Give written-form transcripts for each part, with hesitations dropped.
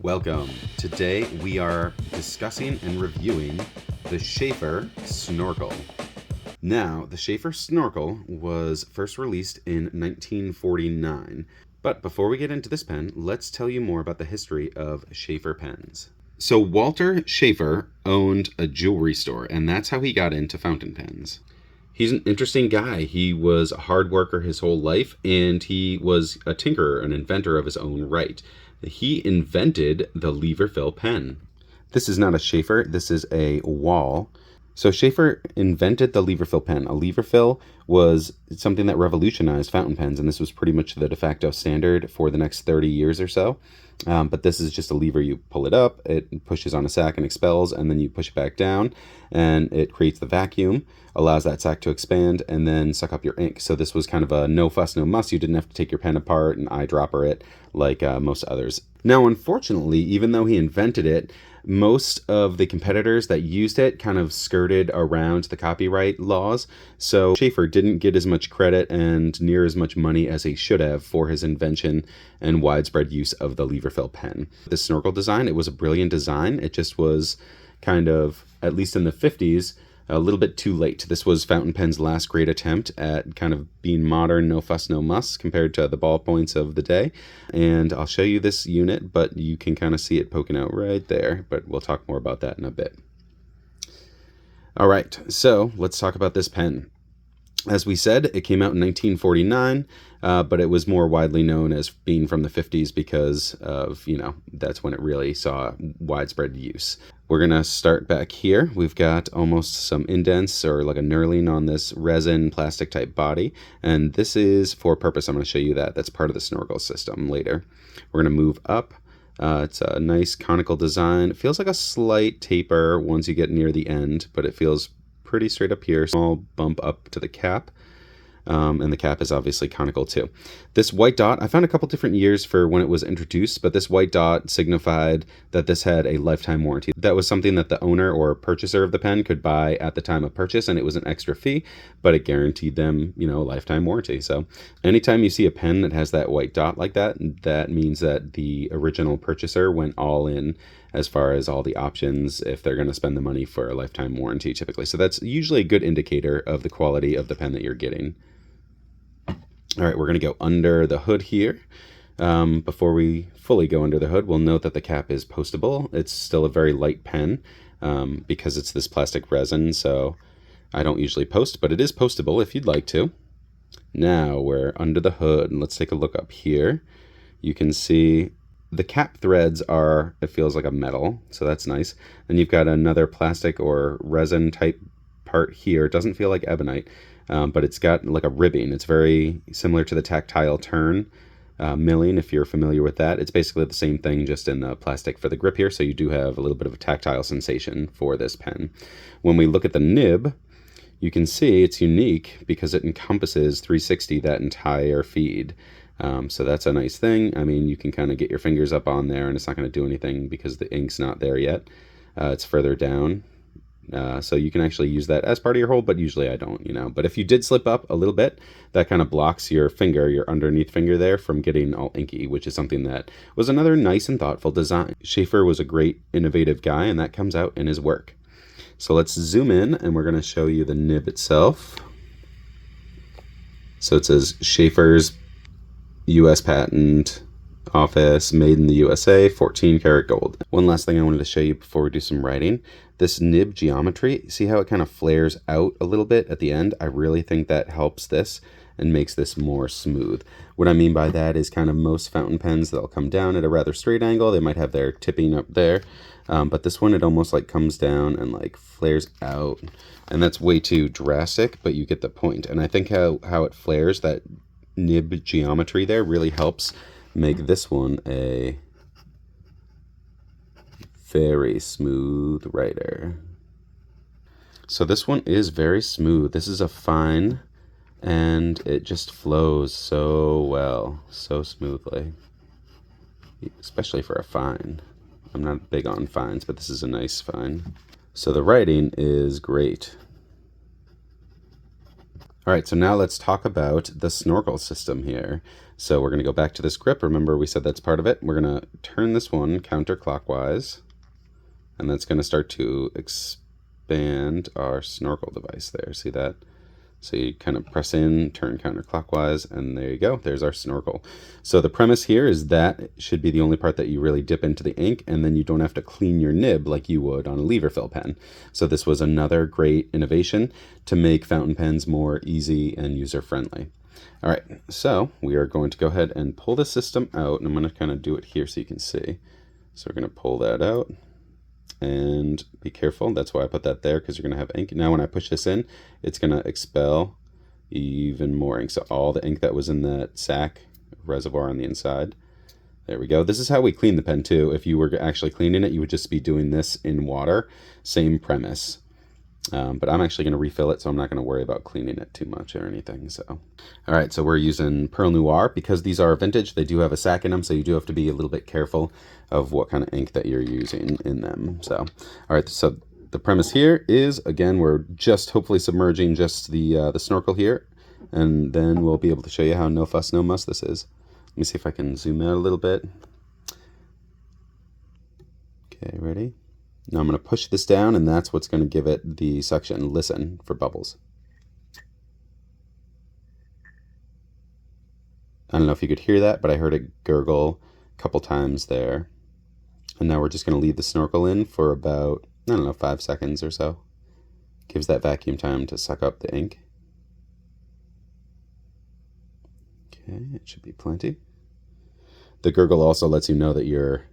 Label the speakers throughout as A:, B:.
A: Welcome. Today we are discussing and reviewing the Sheaffer Snorkel. Now, the Sheaffer Snorkel was first released in 1949. But before we get into this pen, let's tell you more about the history of Sheaffer pens. So Walter Sheaffer owned a jewelry store, and that's how he got into fountain pens. He's an interesting guy. He was a hard worker his whole life, and he was a tinkerer, an inventor of his own right. He invented the lever fill pen. This is not a Sheaffer, this is a Wall. So Sheaffer invented the lever fill pen. A lever fill was something that revolutionized fountain pens, and this was pretty much the de facto standard for the next 30 years or so. But this is just a lever. You pull it up, it pushes on a sack and expels, and then you push it back down, and it creates the vacuum, allows that sack to expand, and then suck up your ink. So this was kind of a no fuss, no muss. You didn't have to take your pen apart and eyedropper it like most others. Now, unfortunately, even though he invented it, most of the competitors that used it kind of skirted around the copyright laws. So Sheaffer didn't get as much credit and near as much money as he should have for his invention and widespread use of the lever fill pen. The Snorkel design, it was a brilliant design. It just was kind of, at least in the 50s, a little bit too late. This was fountain pen's last great attempt at kind of being modern, no fuss, no muss compared to the ballpoints of the day. And I'll show you this unit, but you can kind of see it poking out right there, but we'll talk more about that in a bit. All right, so let's talk about this pen. As we said, it came out in 1949, but it was more widely known as being from the 50s because of, that's when it really saw widespread use. We're going to start back here. We've got almost some indents or like a knurling on this resin plastic type body, and this is for purpose. I'm going to show you that. That's part of the Snorkel system later. We're going to move up. It's a nice conical design. It feels like a slight taper once you get near the end, but it feels pretty straight up here. Small bump up to the cap, and the cap is obviously conical too. This white dot, I found a couple different years for when it was introduced, but this white dot signified that this had a lifetime warranty. That was something that the owner or purchaser of the pen could buy at the time of purchase, and it was an extra fee, but it guaranteed them, a lifetime warranty. So anytime you see a pen that has that white dot like that, that means that the original purchaser went all in as far as all the options if they're going to spend the money for a lifetime warranty typically. So that's usually a good indicator of the quality of the pen that you're getting. All right, we're going to go under the hood here. Before we fully go under the hood, we'll note that the cap is postable. It's still a very light pen because it's this plastic resin, so I don't usually post, but it is postable if you'd like to. Now we're under the hood, and let's take a look up here. You can see the cap threads are, it feels like a metal, so that's nice. And you've got another plastic or resin type part here. It doesn't feel like ebonite, but it's got like a ribbing. It's very similar to the tactile turn milling, if you're familiar with that. It's basically the same thing, just in the plastic for the grip here, so you do have a little bit of a tactile sensation for this pen. When we look at the nib, you can see it's unique because it encompasses 360 that entire feed. So that's a nice thing. I mean, you can kind of get your fingers up on there and it's not going to do anything because the ink's not there yet. It's further down. So you can actually use that as part of your hold, but usually I don't, But if you did slip up a little bit, that kind of blocks your finger, your underneath finger there, from getting all inky, which is something that was another nice and thoughtful design. Sheaffer was a great innovative guy, and that comes out in his work. So let's zoom in, and we're going to show you the nib itself. So it says Sheaffer's U.S. Patent Office, made in the USA, 14 karat gold. One last thing I wanted to show you before we do some writing. This nib geometry, see how it kind of flares out a little bit at the end? I really think that helps this and makes this more smooth. What I mean by that is kind of most fountain pens, they'll come down at a rather straight angle. They might have their tipping up there, but this one, it almost like comes down and like flares out. And that's way too drastic, but you get the point. And I think how it flares, that nib geometry there, really helps make this one a very smooth writer. So this one is very smooth. This is a fine, and it just flows so well, so smoothly, especially for a fine. I'm not big on fines, but this is a nice fine. So the writing is great. All right, so now let's talk about the snorkel system here. So we're going to go back to this grip. Remember, we said that's part of it. We're going to turn this one counterclockwise, and that's going to start to expand our snorkel device there. See that? So you kind of press in, turn counterclockwise, and there you go. There's our snorkel. So the premise here is that it should be the only part that you really dip into the ink, and then you don't have to clean your nib like you would on a lever fill pen. So this was another great innovation to make fountain pens more easy and user-friendly. All right, so we are going to go ahead and pull the system out, and I'm going to kind of do it here so you can see. So we're going to pull that out. And be careful, that's why I put that there, because you're going to have ink. Now when I push this in, it's going to expel even more ink. So all the ink that was in that sac reservoir on the inside. There we go. This is how we clean the pen too. If you were actually cleaning it, you would just be doing this in water. Same premise. But I'm actually going to refill it, so I'm not going to worry about cleaning it too much or anything. So, all right, so we're using Pearl Noir. Because these are vintage, they do have a sac in them, so you do have to be a little bit careful of what kind of ink that you're using in them. So, all right, so the premise here is, again, we're just hopefully submerging just the snorkel here, and then we'll be able to show you how no fuss, no muss this is. Let me see if I can zoom out a little bit. Okay, ready? Now I'm going to push this down, and that's what's going to give it the suction. Listen for bubbles. I don't know if you could hear that, but I heard it gurgle a couple times there. And now we're just going to leave the snorkel in for about, I don't know, 5 seconds or so. Gives that vacuum time to suck up the ink. Okay, it should be plenty. The gurgle also lets you know that you're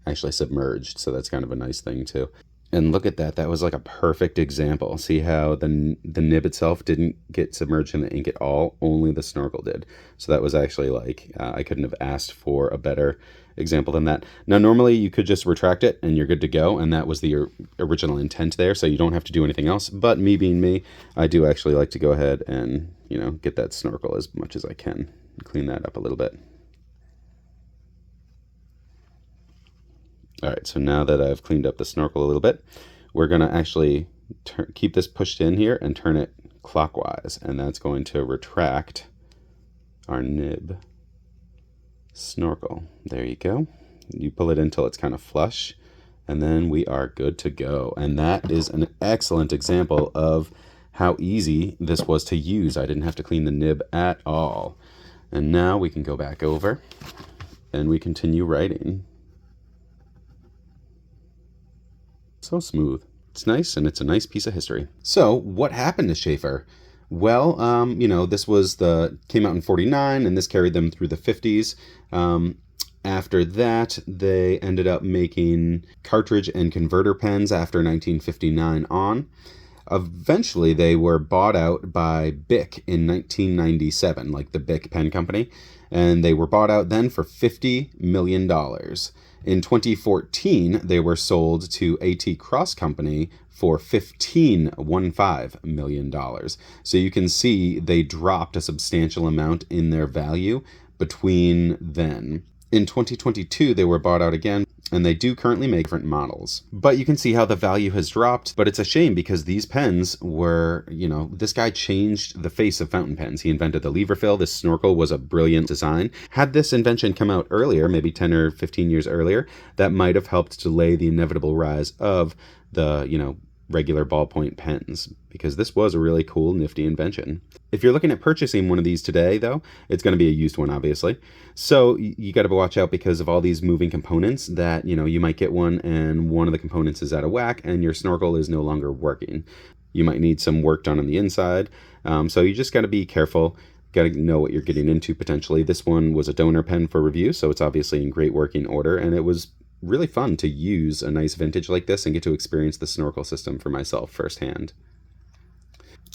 A: actually submerged, so that's kind of a nice thing too. And look at that, that was like a perfect example. See how the nib itself didn't get submerged in the ink at all, only the snorkel did. So that was actually like, I couldn't have asked for a better example than that. Now normally you could just retract it and you're good to go, and that was the original intent there, so you don't have to do anything else. But me being me, I do actually like to go ahead and, you know, get that snorkel as much as I can, clean that up a little bit. All right, so now that I've cleaned up the snorkel a little bit, we're going to actually keep this pushed in here and turn it clockwise, and that's going to retract our nib snorkel. There you go. You pull it in until it's kind of flush, and then we are good to go. And that is an excellent example of how easy this was to use. I didn't have to clean the nib at all. And now we can go back over and we continue writing. So smooth. It's nice, and it's a nice piece of history. So what happened to Sheaffer? Well, you know, this was came out in 49, and this carried them through the 50s. After that, they ended up making cartridge and converter pens after 1959 on. Eventually, they were bought out by Bic in 1997, like the Bic pen company, and they were bought out then for $50 million. In 2014, they were sold to AT Cross Company for $15 million. So you can see they dropped a substantial amount in their value between then. In 2022, they were bought out again, and they do currently make different models. But you can see how the value has dropped, but it's a shame because these pens were, you know, this guy changed the face of fountain pens. He invented the lever fill. This snorkel was a brilliant design. Had this invention come out earlier, maybe 10 or 15 years earlier, that might have helped delay the inevitable rise of the, you know, regular ballpoint pens, because this was a really cool, nifty invention. If you're looking at purchasing one of these today, though, it's going to be a used one, obviously. So you got to watch out because of all these moving components that, you know, you might get one and one of the components is out of whack and your snorkel is no longer working. You might need some work done on the inside. So you just got to be careful. Got to know what you're getting into potentially. This one was a donor pen for review, so it's obviously in great working order, and it was really fun to use a nice vintage like this and get to experience the snorkel system for myself firsthand.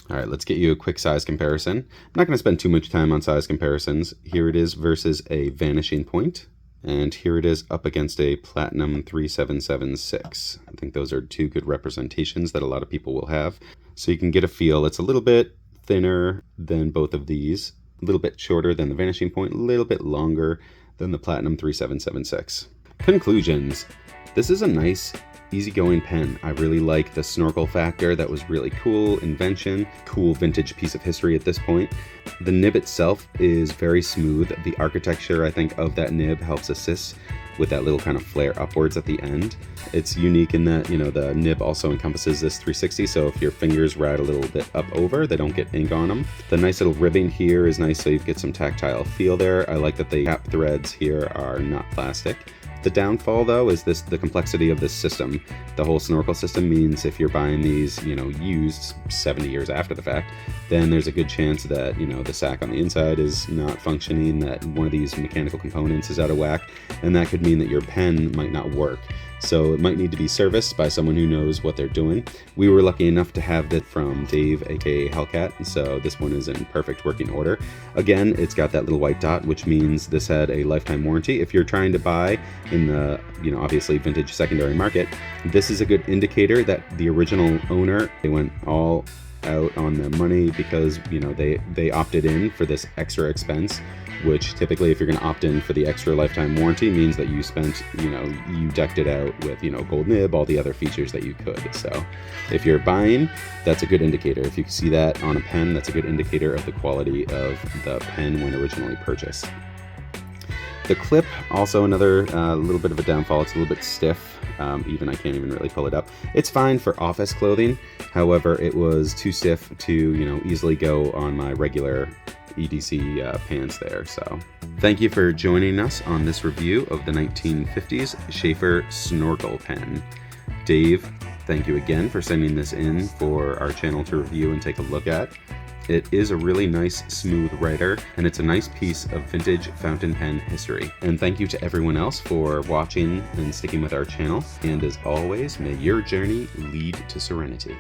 A: All right, let's get you a quick size comparison. I'm not going to spend too much time on size comparisons. Here it is versus a vanishing point, and here it is up against a Platinum 3776. I think those are two good representations that a lot of people will have. So you can get a feel. It's a little bit thinner than both of these, a little bit shorter than the vanishing point, a little bit longer than the Platinum 3776. Conclusions. This is a nice easygoing pen. I really like the snorkel factor. That was really cool invention, cool vintage piece of history at this point. The nib itself is very smooth. The architecture, I think, of that nib helps assist with that little kind of flare upwards at the end. It's unique in that, you know, the nib also encompasses this 360, so if your fingers ride a little bit up over, they don't get ink on them. The nice little ribbing here is nice, so you get some tactile feel there. I like that the cap threads here are not plastic. The downfall, though, is the complexity of this system. The whole Snorkel system means if you're buying these, you know, used 70 years after the fact, then there's a good chance that, you know, the sack on the inside is not functioning, that one of these mechanical components is out of whack, and that could mean that your pen might not work. So it might need to be serviced by someone who knows what they're doing. We were lucky enough to have that from Dave, aka Hellcat, so this one is in perfect working order. Again, it's got that little white dot, which means this had a lifetime warranty. If you're trying to buy in the, you know, obviously vintage secondary market, this is a good indicator that the original owner, they went all out on the money because, you know, they opted in for this extra expense, which typically, if you're going to opt in for the extra lifetime warranty, means that you spent, you know, you decked it out with, you know, gold nib, all the other features that you could. So if you're buying, that's a good indicator. If you see that on a pen, that's a good indicator of the quality of the pen when originally purchased. The clip, also another little bit of a downfall. It's a little bit stiff. Even I can't even really pull it up. It's fine for office clothing. However, it was too stiff to, you know, easily go on my regular EDC pants there. So thank you for joining us on this review of the 1950s Sheaffer Snorkel pen. Dave, thank you again for sending this in for our channel to review and take a look at. It is a really nice, smooth writer, and it's a nice piece of vintage fountain pen history. And thank you to everyone else for watching and sticking with our channel. And as always, may your journey lead to serenity.